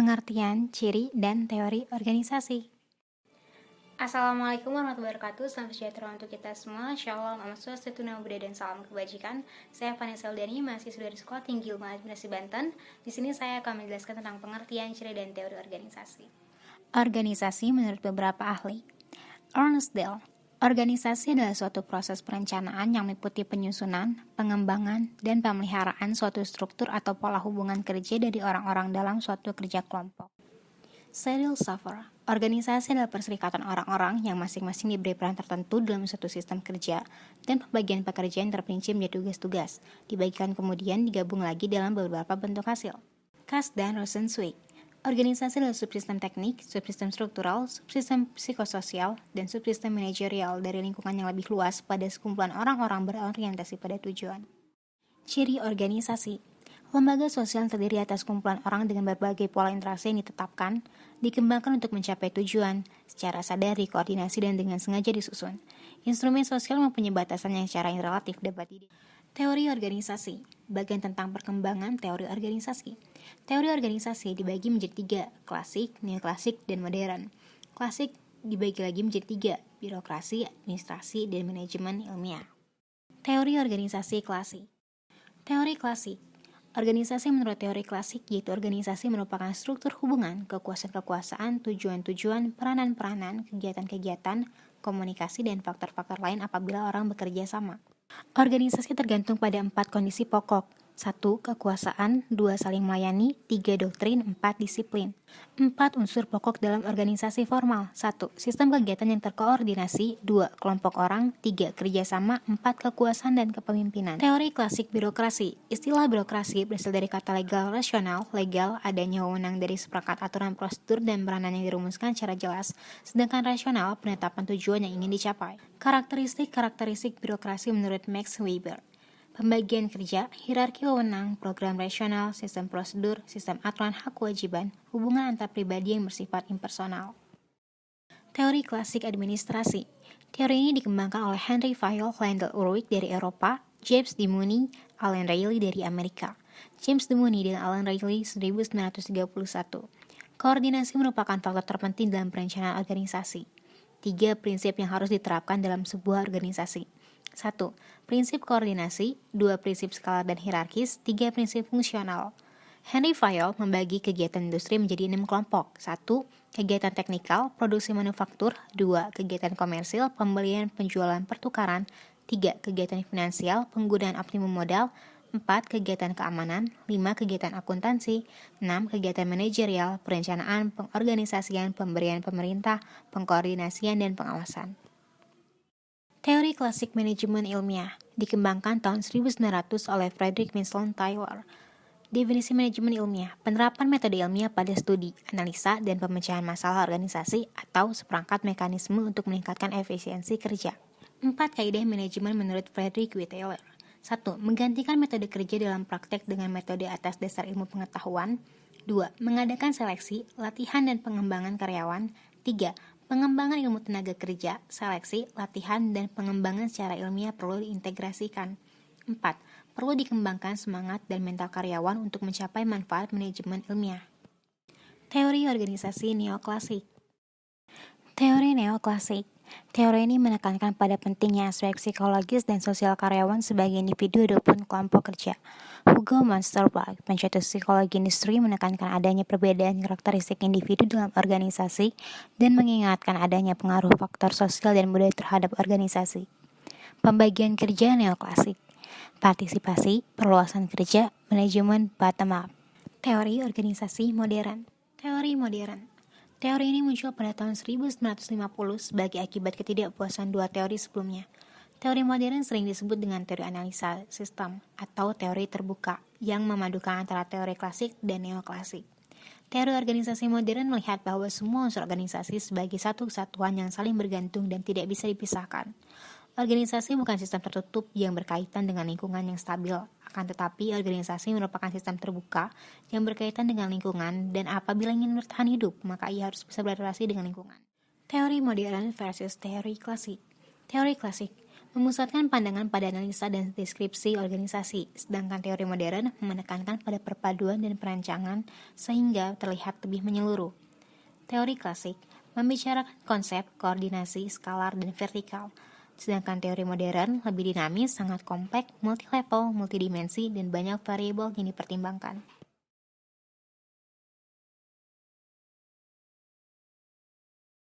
Pengertian, ciri, dan teori organisasi. Assalamualaikum warahmatullahi wabarakatuh. Selamat sejahtera untuk kita semua. Shalom, Namo Swastiastu, Namo Buddhaya, dan salam kebajikan. Saya Vanessa Eldani, mahasiswa dari Sekolah Tinggi Ilmu Administrasi Banten. Di sini saya akan menjelaskan tentang pengertian, ciri, dan teori organisasi. Organisasi menurut beberapa ahli. Ernest Dale. Organisasi adalah suatu proses perencanaan yang meliputi penyusunan, pengembangan, dan pemeliharaan suatu struktur atau pola hubungan kerja dari orang-orang dalam suatu kerja kelompok. Cyril Safar. Organisasi adalah perserikatan orang-orang yang masing-masing diberi peran tertentu dalam suatu sistem kerja, dan pembagian pekerjaan terperinci menjadi tugas-tugas, dibagikan kemudian digabung lagi dalam beberapa bentuk hasil. Cass dan Rosenzweig. Organisasi adalah subsistem teknik, subsistem struktural, subsistem psikososial, dan subsistem manajerial dari lingkungan yang lebih luas pada sekumpulan orang-orang berorientasi pada tujuan. Ciri organisasi. Lembaga sosial yang terdiri atas kumpulan orang dengan berbagai pola interaksi yang ditetapkan, dikembangkan untuk mencapai tujuan, secara sadar dikoordinasi dan dengan sengaja disusun. Instrumen sosial mempunyai batasan yang secara relatif dapat Teori organisasi. Bagian tentang perkembangan teori organisasi. Teori organisasi dibagi menjadi 3, klasik, neoklasik, dan modern. Klasik dibagi lagi menjadi 3, birokrasi, administrasi, dan manajemen ilmiah. Teori organisasi klasik. Teori klasik. Organisasi menurut teori klasik yaitu organisasi merupakan struktur hubungan, kekuasaan-kekuasaan, tujuan-tujuan, peranan-peranan, kegiatan-kegiatan, komunikasi, dan faktor-faktor lain apabila orang bekerja sama. Organisasi tergantung pada 4 kondisi pokok. 1. Kekuasaan, 2. Saling melayani, 3. Doktrin, 4. Disiplin. 4 unsur pokok dalam organisasi formal. 1. Sistem kegiatan yang terkoordinasi, 2. Kelompok orang, 3. Kerjasama, 4. Kekuasaan dan kepemimpinan. Teori klasik birokrasi. Istilah birokrasi berasal dari kata legal rasional, legal adanya wewenang dari seperangkat aturan prosedur dan peranan yang dirumuskan secara jelas, sedangkan rasional penetapan tujuan yang ingin dicapai. Karakteristik birokrasi menurut Max Weber. Pembagian kerja, hierarki wewenang, program rasional, sistem prosedur, sistem aturan hak kewajiban, hubungan antar pribadi yang bersifat impersonal. Teori klasik administrasi. Teori ini dikembangkan oleh Henry Fayol, Landel Ulrich dari Eropa, James D. Mooney, Alan Reilly dari Amerika. James D. Mooney dan Alan Reilly 1931. Koordinasi merupakan faktor terpenting dalam perencanaan organisasi. 3 prinsip yang harus diterapkan dalam sebuah organisasi. 1. Prinsip koordinasi, 2. Prinsip skala dan hierarkis, 3. Prinsip fungsional. Henry Fayol membagi kegiatan industri menjadi 6 kelompok. 1. Kegiatan teknikal, produksi manufaktur, 2. Kegiatan komersil, pembelian, penjualan, pertukaran, 3. Kegiatan finansial, penggunaan optimum modal, 4. Kegiatan keamanan, 5. Kegiatan akuntansi, 6. Kegiatan manajerial, perencanaan, pengorganisasian, pemberian pemerintah, pengkoordinasian, dan pengawasan. Teori klasik manajemen ilmiah dikembangkan tahun 1900 oleh Frederick Winslow Taylor. Definisi manajemen ilmiah, penerapan metode ilmiah pada studi, analisa, dan pemecahan masalah organisasi atau seperangkat mekanisme untuk meningkatkan efisiensi kerja. 4 kaidah manajemen menurut Frederick W. Taylor. 1. Menggantikan metode kerja dalam praktek dengan metode atas dasar ilmu pengetahuan. 2. Mengadakan seleksi, latihan, dan pengembangan karyawan. 3. Pengembangan ilmu tenaga kerja, seleksi, latihan, dan pengembangan secara ilmiah perlu diintegrasikan. 4. Perlu dikembangkan semangat dan mental karyawan untuk mencapai manfaat manajemen ilmiah. Teori organisasi neoklasik. Teori neoklasik. Teori ini menekankan pada pentingnya aspek psikologis dan sosial karyawan sebagai individu ataupun kelompok kerja. Hugo Monsterbach, pencetus psikologi industri, menekankan adanya perbedaan karakteristik individu dalam organisasi dan mengingatkan adanya pengaruh faktor sosial dan budaya terhadap organisasi. Pembagian kerja neoklasik. Partisipasi, perluasan kerja, manajemen bottom up. Teori organisasi modern. Teori modern. Teori ini muncul pada tahun 1950 sebagai akibat ketidakpuasan 2 teori sebelumnya. Teori modern sering disebut dengan teori analisa sistem atau teori terbuka yang memadukan antara teori klasik dan neoklasik. Teori organisasi modern melihat bahwa semua unsur organisasi sebagai satu kesatuan yang saling bergantung dan tidak bisa dipisahkan. Organisasi bukan sistem tertutup yang berkaitan dengan lingkungan yang stabil, akan tetapi organisasi merupakan sistem terbuka yang berkaitan dengan lingkungan dan apabila ingin bertahan hidup, maka ia harus bisa berrelasi dengan lingkungan. Teori modern versus teori klasik. Teori klasik memusatkan pandangan pada analisa dan deskripsi organisasi, sedangkan teori modern menekankan pada perpaduan dan perancangan sehingga terlihat lebih menyeluruh. Teori klasik membicarakan konsep, koordinasi, skalar, dan vertikal, sedangkan teori modern lebih dinamis, sangat kompleks, multilevel, multidimensi, dan banyak variabel yang dipertimbangkan.